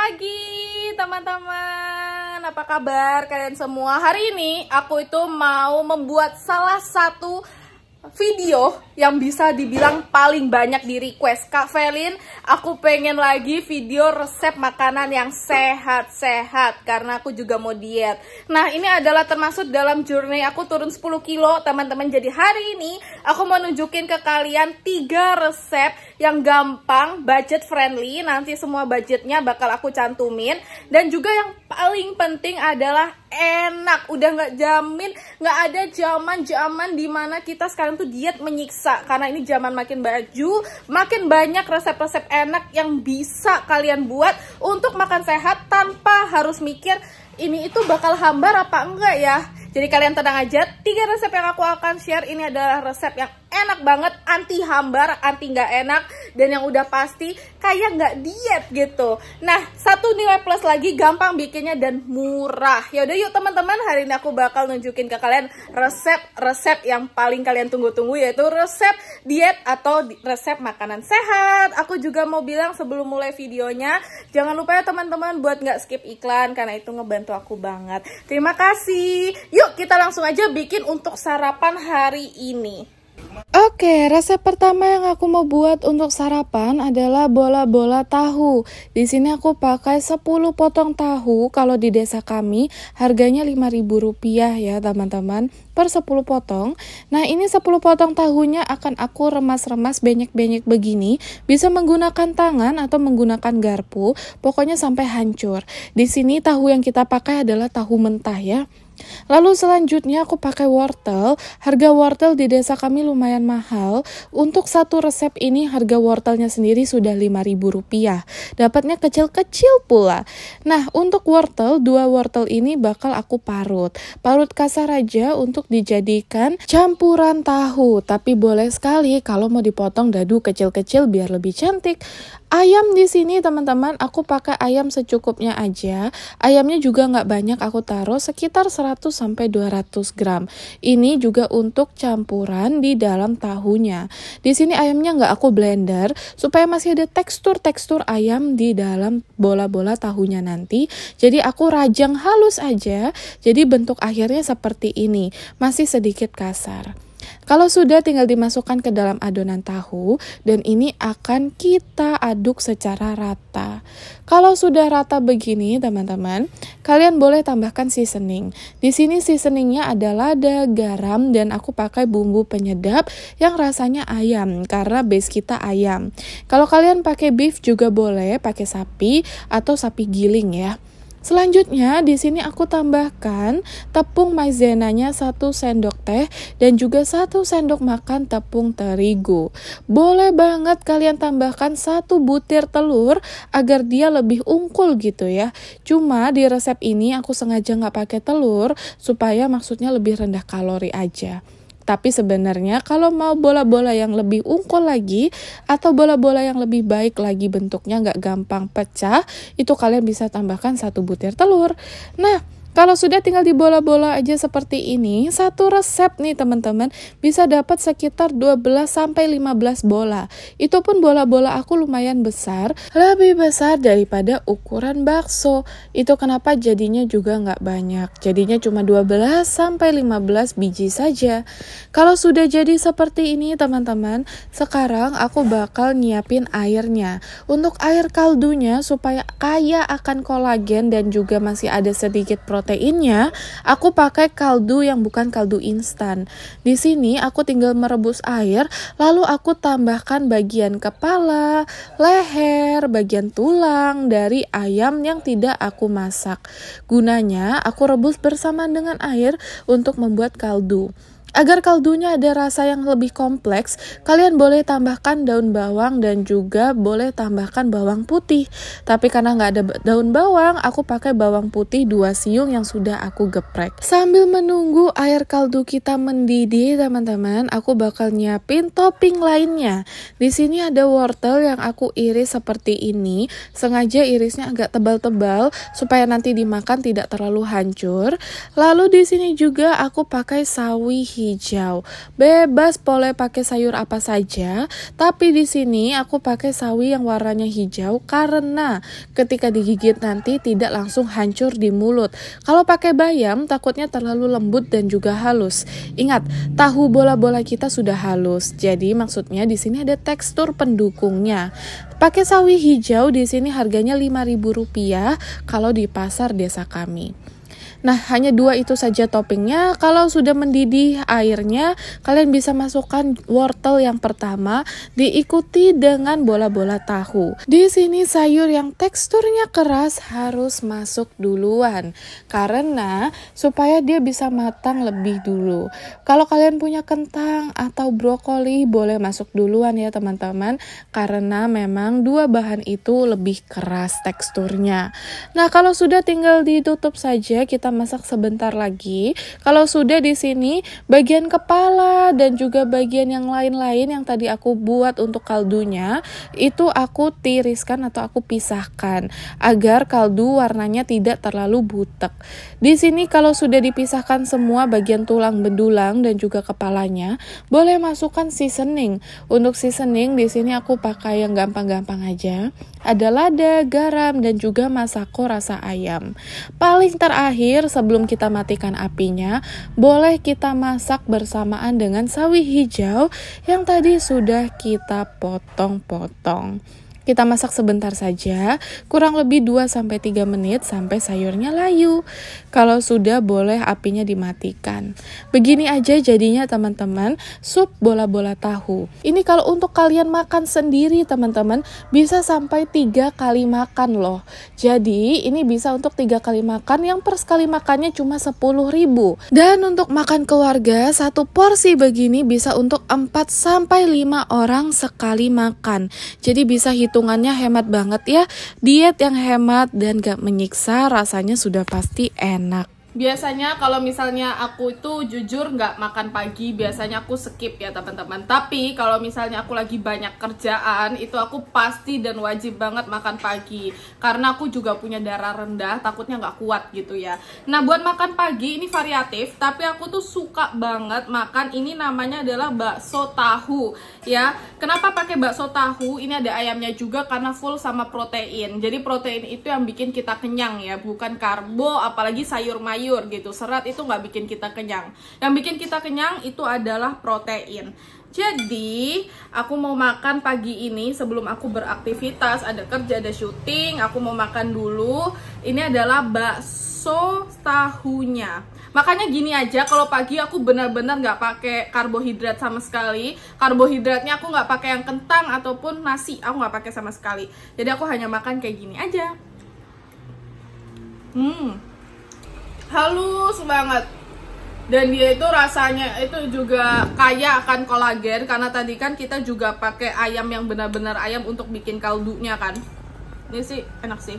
pagi teman-teman, apa kabar kalian semua? Hari ini aku itu mau membuat salah satu video yang bisa dibilang paling banyak di request. Kak Velin, aku pengen lagi video resep makanan yang sehat-sehat karena aku juga mau diet. Nah, ini adalah termasuk dalam journey aku turun 10 kilo teman-teman. Jadi hari ini aku mau nunjukin ke kalian 3 resep yang gampang, budget friendly. Nanti semua budgetnya bakal aku cantumin. Dan juga yang paling penting adalah enak. Udah nggak ada zaman dimana kita sekarang tuh diet menyiksa. Karena ini zaman makin baju, makin banyak resep-resep enak yang bisa kalian buat untuk makan sehat tanpa harus mikir ini itu bakal hambar apa enggak ya. Jadi kalian tenang aja, 3 resep yang aku akan share ini adalah resep yang enak banget, anti hambar, anti nggak enak, dan yang udah pasti kayak nggak diet gitu. Nah, satu nilai plus lagi, gampang bikinnya dan murah. Yaudah yuk teman-teman, hari ini aku bakal nunjukin ke kalian resep-resep yang paling kalian tunggu-tunggu, yaitu resep diet atau resep makanan sehat. Aku juga mau bilang sebelum mulai videonya, jangan lupa ya teman-teman buat nggak skip iklan, karena itu ngebantu aku banget. Terima kasih. Yuk kita langsung aja bikin untuk sarapan hari ini. Oke, resep pertama yang aku mau buat untuk sarapan adalah bola-bola tahu. Di sini aku pakai 10 potong tahu. Kalau di desa kami harganya Rp5.000 ya teman-teman, per 10 potong. Nah, ini 10 potong tahunya akan aku remas-remas benyek-benyek begini. Bisa menggunakan tangan atau menggunakan garpu, pokoknya sampai hancur. Di sini tahu yang kita pakai adalah tahu mentah ya. Lalu selanjutnya aku pakai wortel. Harga wortel di desa kami lumayan mahal. Untuk satu resep ini harga wortelnya sendiri sudah Rp5.000. Dapatnya kecil-kecil pula. Nah, untuk wortel, 2 wortel ini bakal aku parut. Parut kasar aja untuk dijadikan campuran tahu. Tapi boleh sekali kalau mau dipotong dadu kecil-kecil biar lebih cantik. Ayam di sini teman-teman, aku pakai ayam secukupnya aja. Ayamnya juga nggak banyak, aku taruh sekitar 100-200 gram. Ini juga untuk campuran di dalam tahunya. Di sini ayamnya nggak aku blender supaya masih ada tekstur-tekstur ayam di dalam bola-bola tahunya nanti. Jadi aku rajang halus aja. Jadi bentuk akhirnya seperti ini, masih sedikit kasar. Kalau sudah, tinggal dimasukkan ke dalam adonan tahu dan ini akan kita aduk secara rata. Kalau sudah rata begini teman-teman, kalian boleh tambahkan seasoning. Di sini seasoningnya adalah lada, garam, dan aku pakai bumbu penyedap yang rasanya ayam karena base kita ayam. Kalau kalian pakai beef juga boleh, pakai sapi atau sapi giling ya. Selanjutnya di sini aku tambahkan tepung maizenanya 1 sendok teh dan juga 1 sendok makan tepung terigu. Boleh banget kalian tambahkan 1 butir telur agar dia lebih ungkul gitu ya. Cuma di resep ini aku sengaja nggak pakai telur supaya maksudnya lebih rendah kalori aja. Tapi sebenarnya kalau mau bola-bola yang lebih ungkul lagi atau bola-bola yang lebih baik lagi bentuknya nggak gampang pecah, itu kalian bisa tambahkan 1 butir telur. Nah, kalau sudah tinggal di bola-bola aja seperti ini, satu resep nih teman-teman bisa dapat sekitar 12-15 bola. Itu pun bola-bola aku lumayan besar, lebih besar daripada ukuran bakso. Itu kenapa jadinya juga nggak banyak. Jadinya cuma 12-15 biji saja. Kalau sudah jadi seperti ini teman-teman, sekarang aku bakal nyiapin airnya. Untuk air kaldunya supaya kaya akan kolagen dan juga masih ada sedikit proteinnya, aku pakai kaldu yang bukan kaldu instan. Di sini aku tinggal merebus air, lalu aku tambahkan bagian kepala, leher, bagian tulang dari ayam yang tidak aku masak. Gunanya aku rebus bersama dengan air untuk membuat kaldu. Agar kaldunya ada rasa yang lebih kompleks, kalian boleh tambahkan daun bawang dan juga boleh tambahkan bawang putih. Tapi karena nggak ada daun bawang, aku pakai bawang putih 2 siung yang sudah aku geprek. Sambil menunggu air kaldu kita mendidih, teman-teman, aku bakal nyiapin topping lainnya. Di sini ada wortel yang aku iris seperti ini. Sengaja irisnya agak tebal-tebal supaya nanti dimakan tidak terlalu hancur. Lalu di sini juga aku pakai sawi hijau. Bebas boleh pakai sayur apa saja, tapi di sini aku pakai sawi yang warnanya hijau karena ketika digigit nanti tidak langsung hancur di mulut. Kalau pakai bayam takutnya terlalu lembut dan juga halus. Ingat, tahu bola-bola kita sudah halus. Jadi maksudnya di sini ada tekstur pendukungnya. Pakai sawi hijau di sini harganya Rp5.000 kalau di pasar desa kami. Nah, hanya 2 itu saja toppingnya. Kalau sudah mendidih airnya, kalian bisa masukkan wortel yang pertama, diikuti dengan bola-bola tahu. Di sini sayur yang teksturnya keras harus masuk duluan, karena supaya dia bisa matang lebih dulu. Kalau kalian punya kentang atau brokoli, boleh masuk duluan ya teman-teman, karena memang 2 bahan itu lebih keras teksturnya. Nah, kalau sudah tinggal ditutup saja, kita masak sebentar lagi. Kalau sudah di sini bagian kepala dan juga bagian yang lain-lain yang tadi aku buat untuk kaldunya, itu aku tiriskan atau aku pisahkan agar kaldu warnanya tidak terlalu butek. Di sini kalau sudah dipisahkan semua bagian tulang bedulang dan juga kepalanya, boleh masukkan seasoning. Untuk seasoning di sini aku pakai yang gampang-gampang aja. Ada lada, garam, dan juga masako rasa ayam. Paling terakhir sebelum kita matikan apinya, boleh kita masak bersamaan dengan sawi hijau yang tadi sudah kita potong-potong. Kita masak sebentar saja, kurang lebih 2-3 menit sampai sayurnya layu. Kalau sudah, boleh apinya dimatikan. Begini aja jadinya teman-teman, sup bola-bola tahu. Ini kalau untuk kalian makan sendiri teman-teman, bisa sampai 3 kali makan loh. Jadi ini bisa untuk 3 kali makan, yang per sekali makannya cuma 10.000. Dan untuk makan keluarga, 1 porsi begini bisa untuk 4-5 orang sekali makan. Jadi bisa hitungannya hemat banget ya. Diet yang hemat dan gak menyiksa, rasanya sudah pasti enak. Biasanya kalau misalnya aku itu jujur nggak makan pagi, biasanya aku skip ya teman-teman. Tapi kalau misalnya aku lagi banyak kerjaan, itu aku pasti dan wajib banget makan pagi. Karena aku juga punya darah rendah, takutnya nggak kuat gitu ya. Nah, buat makan pagi ini variatif, tapi aku tuh suka banget makan ini, namanya adalah bakso tahu ya. Kenapa pakai bakso tahu? Ini ada ayamnya juga karena full sama protein. Jadi protein itu yang bikin kita kenyang ya, bukan karbo, apalagi sayur mayur gitu. Serat itu nggak bikin kita kenyang. Yang bikin kita kenyang itu adalah protein. Jadi aku mau makan pagi ini sebelum aku beraktivitas, ada kerja, ada syuting, aku mau makan dulu. Ini adalah bakso tahunya. Makanya gini aja, kalau pagi aku benar-benar nggak pakai karbohidrat sama sekali. Karbohidratnya aku nggak pakai yang kentang ataupun nasi, aku nggak pakai sama sekali. Jadi aku hanya makan kayak gini aja. Halus banget, dan dia itu rasanya itu juga kaya akan kolagen, karena tadi kan kita juga pakai ayam yang benar-benar ayam untuk bikin kaldunya kan. Ini sih enak sih.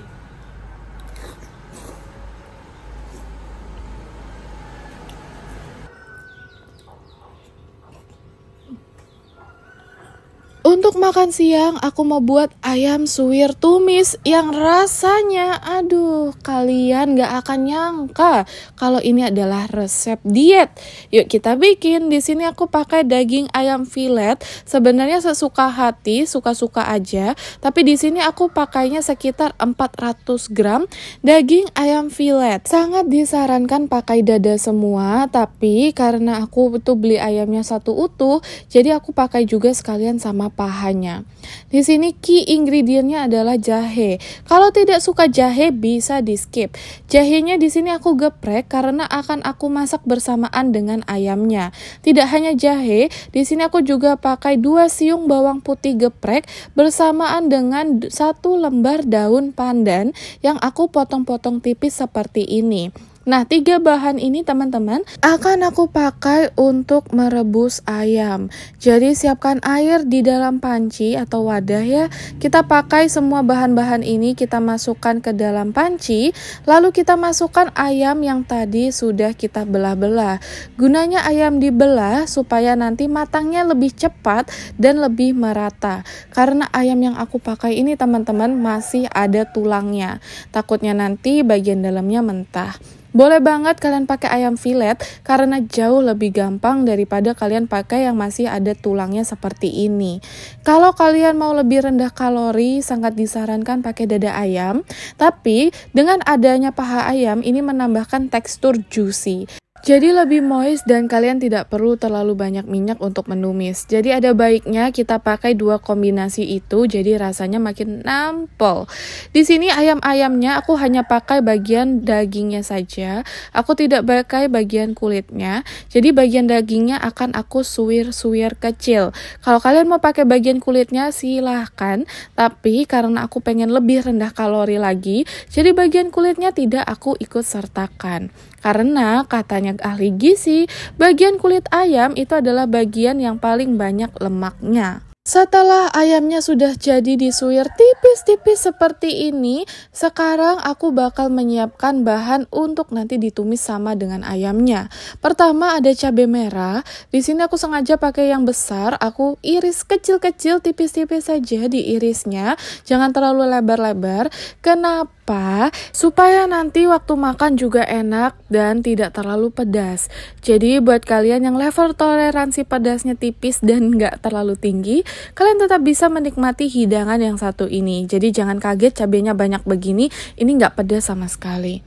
Untuk makan siang, aku mau buat ayam suwir tumis yang rasanya, aduh, kalian gak akan nyangka kalau ini adalah resep diet. Yuk kita bikin. Di sini aku pakai daging ayam filet. Sebenarnya sesuka hati, suka-suka aja. Tapi di sini aku pakainya sekitar 400 gram daging ayam filet. Sangat disarankan pakai dada semua, tapi karena aku tuh beli ayamnya 1 utuh, jadi aku pakai juga sekalian sama pahanya. Di sini key ingredientnya adalah jahe. Kalau tidak suka jahe bisa di skip. Jahenya di sini aku geprek karena akan aku masak bersamaan dengan ayamnya. Tidak hanya jahe, di sini aku juga pakai 2 siung bawang putih geprek bersamaan dengan 1 lembar daun pandan yang aku potong-potong tipis seperti ini. Nah, 3 bahan ini teman-teman akan aku pakai untuk merebus ayam. Jadi siapkan air di dalam panci atau wadah ya. Kita pakai semua bahan-bahan ini, kita masukkan ke dalam panci. Lalu kita masukkan ayam yang tadi sudah kita belah-belah. Gunanya ayam dibelah supaya nanti matangnya lebih cepat dan lebih merata. Karena ayam yang aku pakai ini teman-teman masih ada tulangnya. Takutnya nanti bagian dalamnya mentah. Boleh banget kalian pakai ayam filet karena jauh lebih gampang daripada kalian pakai yang masih ada tulangnya seperti ini. Kalau kalian mau lebih rendah kalori, sangat disarankan pakai dada ayam, tapi dengan adanya paha ayam ini menambahkan tekstur juicy. Jadi lebih moist dan kalian tidak perlu terlalu banyak minyak untuk menumis. Jadi ada baiknya kita pakai dua kombinasi itu, jadi rasanya makin nampol. Di sini ayam-ayamnya aku hanya pakai bagian dagingnya saja. Aku tidak pakai bagian kulitnya. Jadi bagian dagingnya akan aku suwir-suwir kecil. Kalau kalian mau pakai bagian kulitnya silahkan. Tapi karena aku pengen lebih rendah kalori lagi, jadi bagian kulitnya tidak aku ikut sertakan. Karena katanya ahli gizi, bagian kulit ayam itu adalah bagian yang paling banyak lemaknya. Setelah ayamnya sudah jadi disuir tipis-tipis seperti ini, sekarang aku bakal menyiapkan bahan untuk nanti ditumis sama dengan ayamnya. Pertama ada cabai merah. Di sini aku sengaja pakai yang besar. Aku iris kecil-kecil, tipis-tipis saja diirisnya. Jangan terlalu lebar-lebar. Kenapa? Supaya nanti waktu makan juga enak dan tidak terlalu pedas. Jadi buat kalian yang level toleransi pedasnya tipis dan nggak terlalu tinggi, kalian tetap bisa menikmati hidangan yang satu ini. Jadi jangan kaget cabenya banyak begini, ini nggak pedas sama sekali.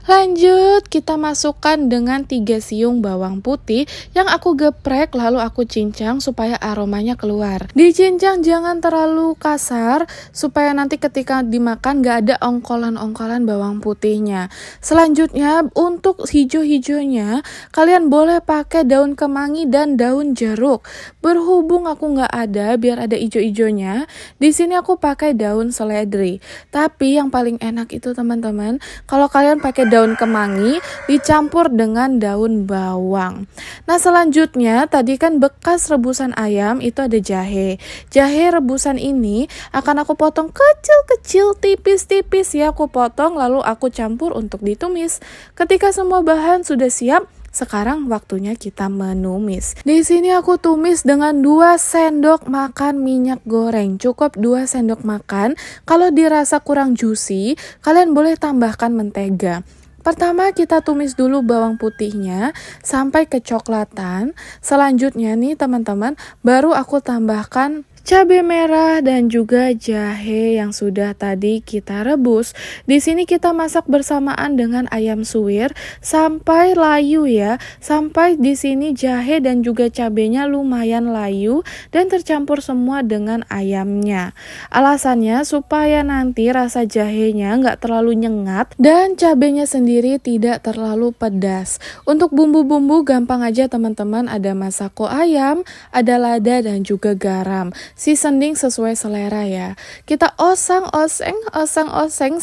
Lanjut, kita masukkan dengan 3 siung bawang putih yang aku geprek lalu aku cincang supaya aromanya keluar. Dicincang jangan terlalu kasar supaya nanti ketika dimakan nggak ada ongkolan-ongkolan bawang putihnya. Selanjutnya untuk hijau-hijaunya kalian boleh pakai daun kemangi dan daun jeruk. Berhubung aku nggak ada, biar ada hijau-hijaunya, di sini aku pakai daun seledri. Tapi yang paling enak itu teman-teman, kalau kalian pakai daun kemangi dicampur dengan daun bawang. Nah selanjutnya tadi kan bekas rebusan ayam itu ada jahe. Jahe rebusan ini akan aku potong kecil-kecil, tipis-tipis ya aku potong lalu aku campur untuk ditumis. Ketika semua bahan sudah siap, sekarang waktunya kita menumis. Di sini aku tumis dengan 2 sendok makan minyak goreng. Cukup 2 sendok makan. Kalau dirasa kurang juicy, kalian boleh tambahkan mentega. Pertama kita tumis dulu bawang putihnya sampai kecoklatan. Selanjutnya nih teman-teman, baru aku tambahkan cabai merah dan juga jahe yang sudah tadi kita rebus. Di sini kita masak bersamaan dengan ayam suwir sampai layu ya. Sampai di sini jahe dan juga cabenya lumayan layu dan tercampur semua dengan ayamnya. Alasannya supaya nanti rasa jahenya nggak terlalu nyengat dan cabenya sendiri tidak terlalu pedas. Untuk bumbu-bumbu gampang aja teman-teman, ada masako ayam, ada lada dan juga garam. Seasoning sesuai selera ya. Kita oseng-oseng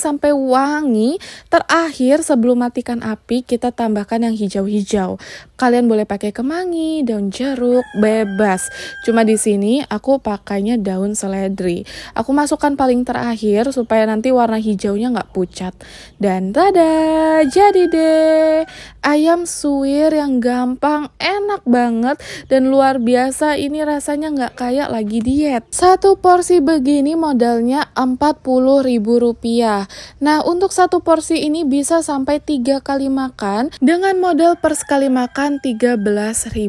sampai wangi. Terakhir sebelum matikan api kita tambahkan yang hijau-hijau. Kalian boleh pakai kemangi, daun jeruk, bebas. Cuma di sini aku pakainya daun seledri. Aku masukkan paling terakhir supaya nanti warna hijaunya nggak pucat. Dan tada, jadi deh ayam suwir yang gampang, enak banget dan luar biasa. Ini rasanya nggak kayak lagi diet. Satu porsi begini modalnya Rp40.000. Nah untuk satu porsi ini bisa sampai 3 kali makan dengan modal per sekali makan Rp13.000.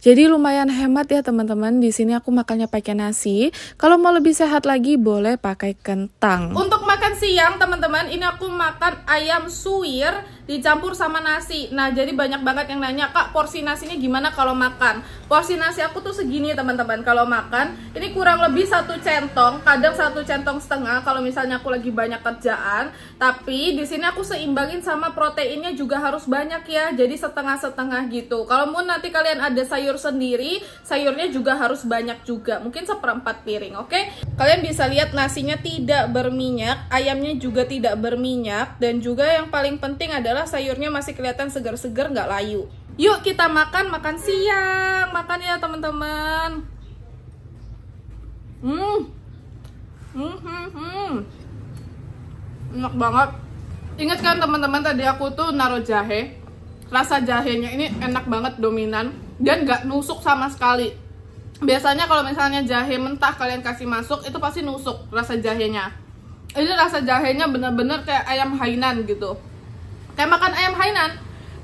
Jadi lumayan hemat ya teman-teman. Di sini aku makannya pakai nasi. Kalau mau lebih sehat lagi boleh pakai kentang. Untuk makan siang teman-teman, ini aku makan ayam suwir dicampur sama nasi. Nah jadi banyak banget yang nanya, Kak porsi nasinya gimana kalau makan? Porsi nasi aku tuh segini teman-teman. Kalau makan ini kurang lebih 1 centong, kadang 1 centong setengah kalau misalnya aku lagi banyak kerjaan. Tapi di sini aku seimbangin sama proteinnya juga harus banyak ya. Jadi setengah-setengah gitu. Kalau mau nanti kalian ada sayur sendiri, sayurnya juga harus banyak juga. Mungkin 1/4 piring, oke? Kalian bisa lihat nasinya tidak berminyak, ayamnya juga tidak berminyak, dan juga yang paling penting adalah sayurnya masih kelihatan segar-segar, nggak layu. Yuk kita makan siang, makan ya teman-teman. Enak banget. Ingat kan teman-teman tadi aku tuh naruh jahe. Rasa jahenya ini enak banget, dominan dan nggak nusuk sama sekali. Biasanya kalau misalnya jahe mentah kalian kasih masuk itu pasti nusuk rasa jahenya. Ini rasa jahenya bener-bener kayak ayam Hainan gitu. Kayak makan ayam Hainan,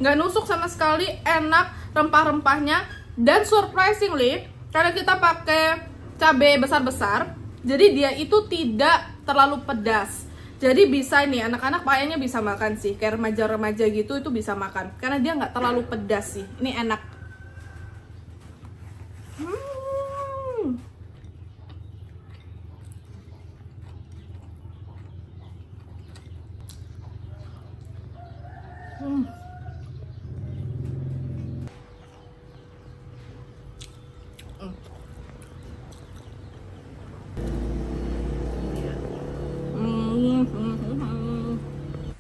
nggak nusuk sama sekali, enak rempah-rempahnya. Dan surprisingly, karena kita pakai cabai besar-besar, jadi dia itu tidak terlalu pedas. Jadi bisa nih, anak-anak kayaknya bisa makan sih, kayak remaja-remaja gitu itu bisa makan, karena dia nggak terlalu pedas sih. Ini enak.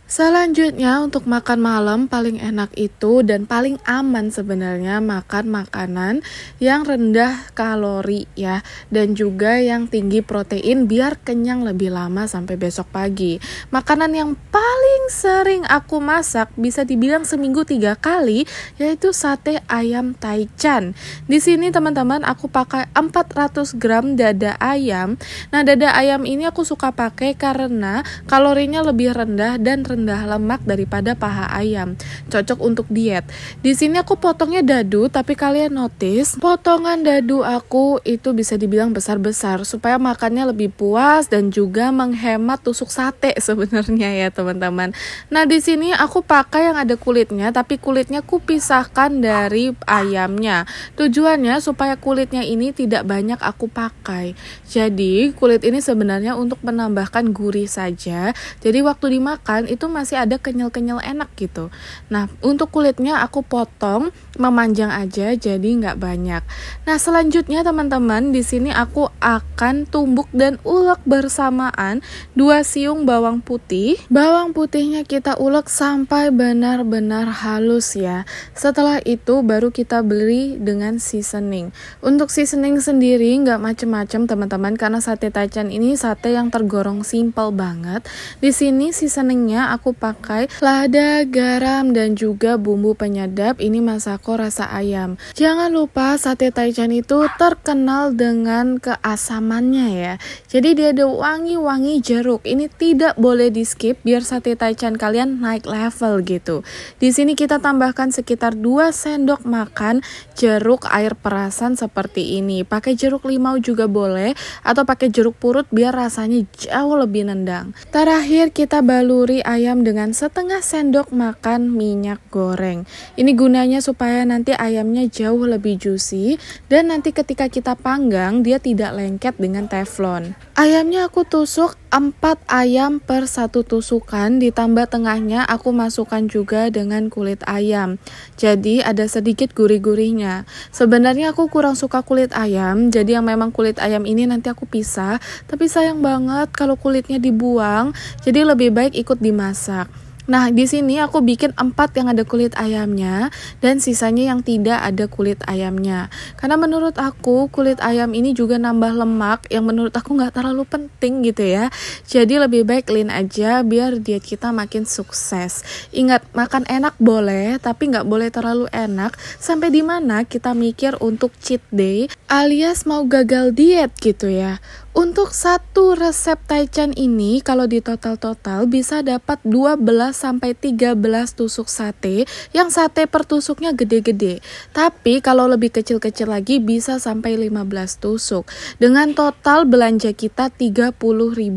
Selanjutnya untuk makan malam paling enak itu dan paling aman sebenarnya makan makanan yang rendah kalori ya, dan juga yang tinggi protein biar kenyang lebih lama sampai besok pagi. Makanan yang paling sering aku masak bisa dibilang seminggu 3 kali yaitu sate ayam taichan. Di sini teman-teman aku pakai 400 gram dada ayam. Nah, dada ayam ini aku suka pakai karena kalorinya lebih rendah dan rendah lemak daripada paha ayam. Cocok untuk diet. Di sini aku potongnya dadu, tapi kalian notice potongan dadu aku itu bisa dibilang besar-besar supaya makannya lebih puas dan juga menghemat tusuk sate sebenarnya ya teman-teman. Nah, di sini aku pakai yang ada kulitnya, tapi kulitnya aku pisahkan dari ayamnya. Tujuannya supaya kulitnya ini tidak banyak aku pakai. Jadi kulit ini sebenarnya untuk menambahkan gurih saja. Jadi waktu dimakan itu masih ada kenyal-kenyal enak gitu. Nah, untuk kulitnya aku potong memanjang aja, jadi nggak banyak. Nah, selanjutnya teman-teman, di sini aku akan tumbuk dan ulek bersamaan 2 siung bawang putih. Bawang putihnya kita ulek sampai benar-benar halus ya. Setelah itu baru kita beli dengan seasoning. Untuk seasoning sendiri nggak macem-macem teman-teman, karena sate taichan ini sate yang tergolong simple banget. Di sini seasoningnya aku pakai lada, garam, dan juga bumbu penyedap. Ini Masako rasa ayam. Jangan lupa sate taichan itu terkenal dengan keasamannya ya. Jadi dia ada wangi-wangi jeruk. Ini tidak boleh di skip biar sate taichan kalian naik level gitu. Di sini kita tambahkan sekitar 2 sendok makan jeruk air perasan seperti ini. Pakai jeruk limau juga boleh atau pakai jeruk purut biar rasanya jauh lebih nendang. Terakhir kita baluri ayam dengan setengah sendok makan minyak goreng. Ini gunanya supaya nanti ayamnya jauh lebih juicy dan nanti ketika kita panggang dia tidak lengket dengan teflon. Ayamnya aku tusuk 4 ayam per 1 tusukan, ditambah tengahnya aku masukkan juga dengan kulit ayam. Jadi ada sedikit gurih-gurihnya. Sebenarnya aku kurang suka kulit ayam, jadi yang memang kulit ayam ini nanti aku pisah, tapi sayang banget kalau kulitnya dibuang, jadi lebih baik ikut dimasak. Nah, di sini aku bikin 4 yang ada kulit ayamnya dan sisanya yang tidak ada kulit ayamnya. Karena menurut aku kulit ayam ini juga nambah lemak yang menurut aku nggak terlalu penting gitu ya. Jadi lebih baik clean aja biar diet kita makin sukses. Ingat, makan enak boleh, tapi nggak boleh terlalu enak sampai dimana kita mikir untuk cheat day alias mau gagal diet gitu ya. Untuk 1 resep taichan ini kalau di total-total bisa dapat 12 sampai 13 tusuk sate, yang sate per tusuknya gede-gede. Tapi kalau lebih kecil-kecil lagi bisa sampai 15 tusuk. Dengan total belanja kita Rp30.000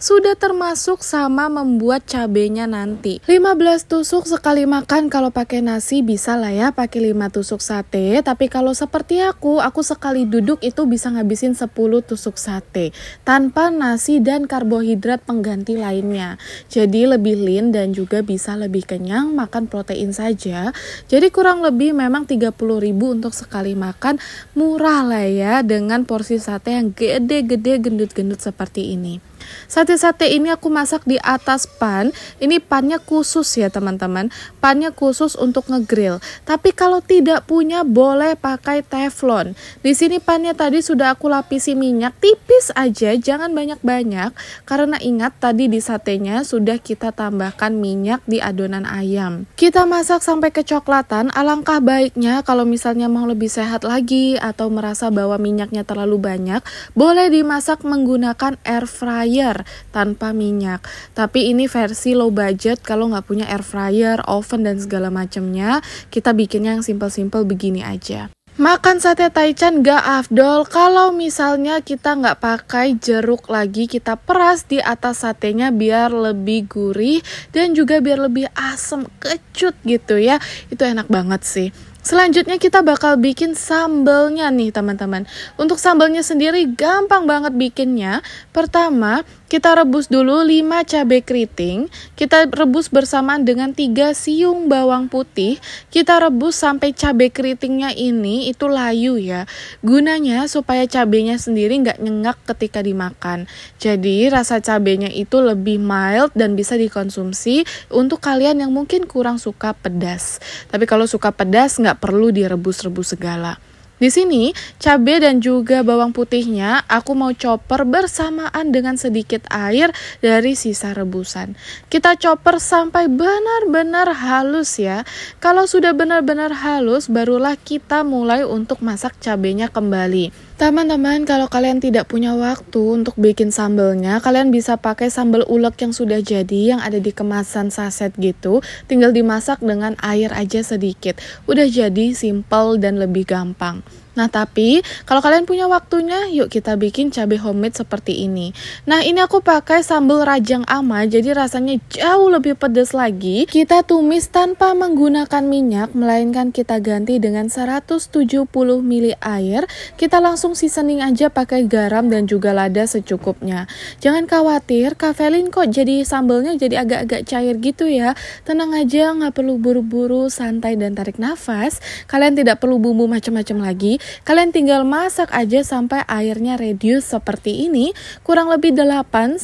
sudah termasuk sama membuat cabenya nanti. 15 tusuk sekali makan kalau pakai nasi bisa lah ya, pakai 5 tusuk sate. Tapi kalau seperti aku sekali duduk itu bisa ngabisin 10 tusuk sate tanpa nasi dan karbohidrat pengganti lainnya. Jadi lebih lean dan juga bisa lebih kenyang, makan protein saja. Jadi kurang lebih memang 30.000 untuk sekali makan, murah lah ya dengan porsi sate yang gede-gede gendut-gendut seperti ini. Sate-sate ini aku masak di atas pan. Ini pannya khusus ya teman-teman. Pannya khusus untuk ngegrill. Tapi kalau tidak punya boleh pakai teflon. Di sini pannya tadi sudah aku lapisi minyak tipis aja, jangan banyak-banyak. Karena ingat tadi di satenya sudah kita tambahkan minyak di adonan ayam. Kita masak sampai kecoklatan. Alangkah baiknya kalau misalnya mau lebih sehat lagi atau merasa bahwa minyaknya terlalu banyak, boleh dimasak menggunakan air fryer fryer tanpa minyak. Tapi ini versi low budget, kalau nggak punya air fryer, oven dan segala macamnya, kita bikinnya yang simple-simple begini aja. Makan sate taichan gak afdol kalau misalnya kita nggak pakai jeruk lagi, kita peras di atas satenya biar lebih gurih dan juga biar lebih asam kecut gitu ya. Itu enak banget sih. Selanjutnya kita bakal bikin sambalnya nih teman-teman. Untuk sambalnya sendiri gampang banget bikinnya. Pertama, kita rebus dulu 5 cabai keriting. Kita rebus bersamaan dengan 3 siung bawang putih. Kita rebus sampai cabai keritingnya ini itu layu ya. Gunanya supaya cabainya sendiri nggak nyengat ketika dimakan. Jadi rasa cabainya itu lebih mild dan bisa dikonsumsi untuk kalian yang mungkin kurang suka pedas. Tapi kalau suka pedas nggak perlu direbus-rebus segala. Di sini, cabai dan juga bawang putihnya aku mau chopper bersamaan dengan sedikit air dari sisa rebusan. Kita chopper sampai benar-benar halus ya. Kalau sudah benar-benar halus, barulah kita mulai untuk masak cabainya kembali. Teman-teman, kalau kalian tidak punya waktu untuk bikin sambalnya, kalian bisa pakai sambal ulek yang sudah jadi, yang ada di kemasan saset gitu. Tinggal dimasak dengan air aja sedikit. Udah jadi, simple dan lebih gampang. Nah, tapi kalau kalian punya waktunya, yuk kita bikin cabai homemade seperti ini. Nah, ini aku pakai sambal rajang ama, jadi rasanya jauh lebih pedas lagi. Kita tumis tanpa menggunakan minyak, melainkan kita ganti dengan 170 ml air. Kita langsung seasoning aja pakai garam dan juga lada secukupnya. Jangan khawatir, Kak Velin kok jadi sambalnya jadi agak-agak cair gitu ya. Tenang aja, nggak perlu buru-buru, santai dan tarik nafas. Kalian tidak perlu bumbu macam-macam lagi. Kalian tinggal masak aja sampai airnya reduce seperti ini, kurang lebih 8-10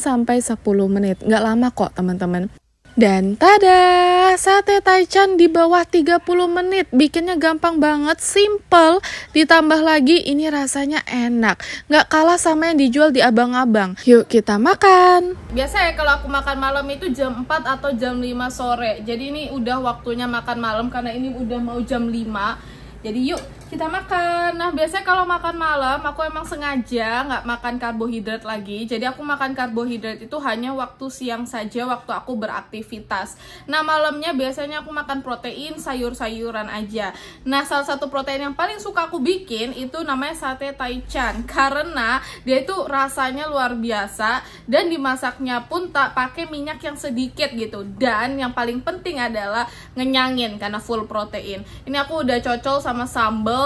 menit. Nggak lama kok teman-teman. Dan tada, sate taichan di bawah 30 menit. Bikinnya gampang banget, simple. Ditambah lagi ini rasanya enak. Nggak kalah sama yang dijual di abang-abang. Yuk kita makan. Biasa ya kalau aku makan malam itu jam 4 atau jam 5 sore. Jadi ini udah waktunya makan malam karena ini udah mau jam 5. Jadi yuk kita makan. Nah, biasanya kalau makan malam aku emang sengaja nggak makan karbohidrat lagi. Jadi aku makan karbohidrat itu hanya waktu siang saja, waktu aku beraktivitas. Nah, malamnya biasanya aku makan protein, sayur-sayuran aja. Nah, salah satu protein yang paling suka aku bikin itu namanya sate taichan. Karena dia itu rasanya luar biasa dan dimasaknya pun tak pakai minyak yang sedikit gitu. Dan yang paling penting adalah ngenyangin karena full protein. Ini aku udah cocol sama sambal.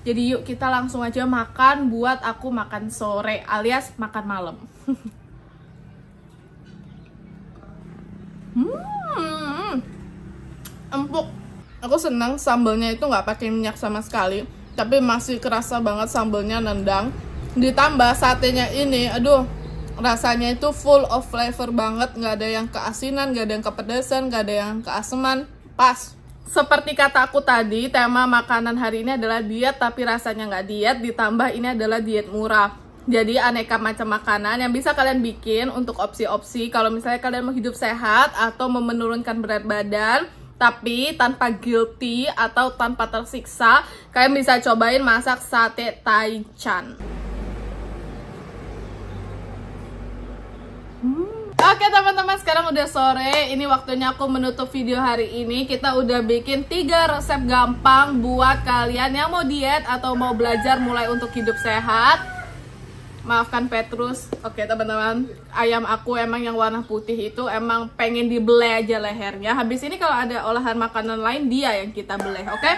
Jadi yuk kita langsung aja makan buat aku makan sore alias makan malam. Empuk. Aku senang sambalnya itu nggak pakai minyak sama sekali, tapi masih kerasa banget sambalnya nendang. Ditambah satenya ini, aduh, rasanya itu full of flavor banget. Nggak ada yang keasinan, nggak ada yang kepedesan, nggak ada yang keaseman. Pas. Seperti kata aku tadi, tema makanan hari ini adalah diet tapi rasanya nggak diet, ditambah ini adalah diet murah. Jadi aneka macam makanan yang bisa kalian bikin untuk opsi-opsi kalau misalnya kalian mau hidup sehat atau mau menurunkan berat badan tapi tanpa guilty atau tanpa tersiksa. Kalian bisa cobain masak sate taichan. Oke teman-teman, sekarang udah sore. Ini waktunya aku menutup video hari ini. Kita udah bikin 3 resep gampang buat kalian yang mau diet atau mau belajar mulai untuk hidup sehat. Maafkan Petrus. Oke teman-teman, ayam aku emang yang warna putih itu emang pengen dibeleh aja lehernya. Habis ini kalau ada olahan makanan lain, dia yang kita beleh, oke?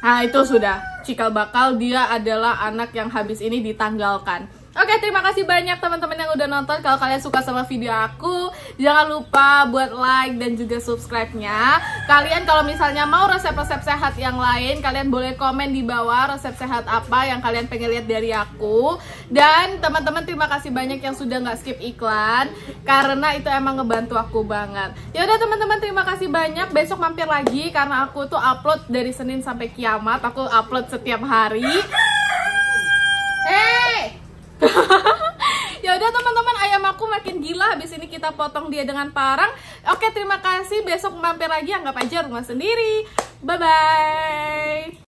Nah itu sudah, cikal bakal dia adalah anak yang habis ini ditanggalkan. Oke, terima kasih banyak teman-teman yang udah nonton. Kalau kalian suka sama video aku, jangan lupa buat like dan juga subscribe-nya. Kalian kalau misalnya mau resep-resep sehat yang lain, kalian boleh komen di bawah resep sehat apa yang kalian pengen lihat dari aku. Dan teman-teman terima kasih banyak yang sudah nggak skip iklan, karena itu emang ngebantu aku banget. Ya udah teman-teman, terima kasih banyak. Besok mampir lagi karena aku tuh upload dari Senin sampai kiamat. Aku upload setiap hari. Ya udah teman-teman, ayam aku makin gila. Habis ini kita potong dia dengan parang. Oke, terima kasih. Besok mampir lagi, anggap aja rumah sendiri. Bye bye.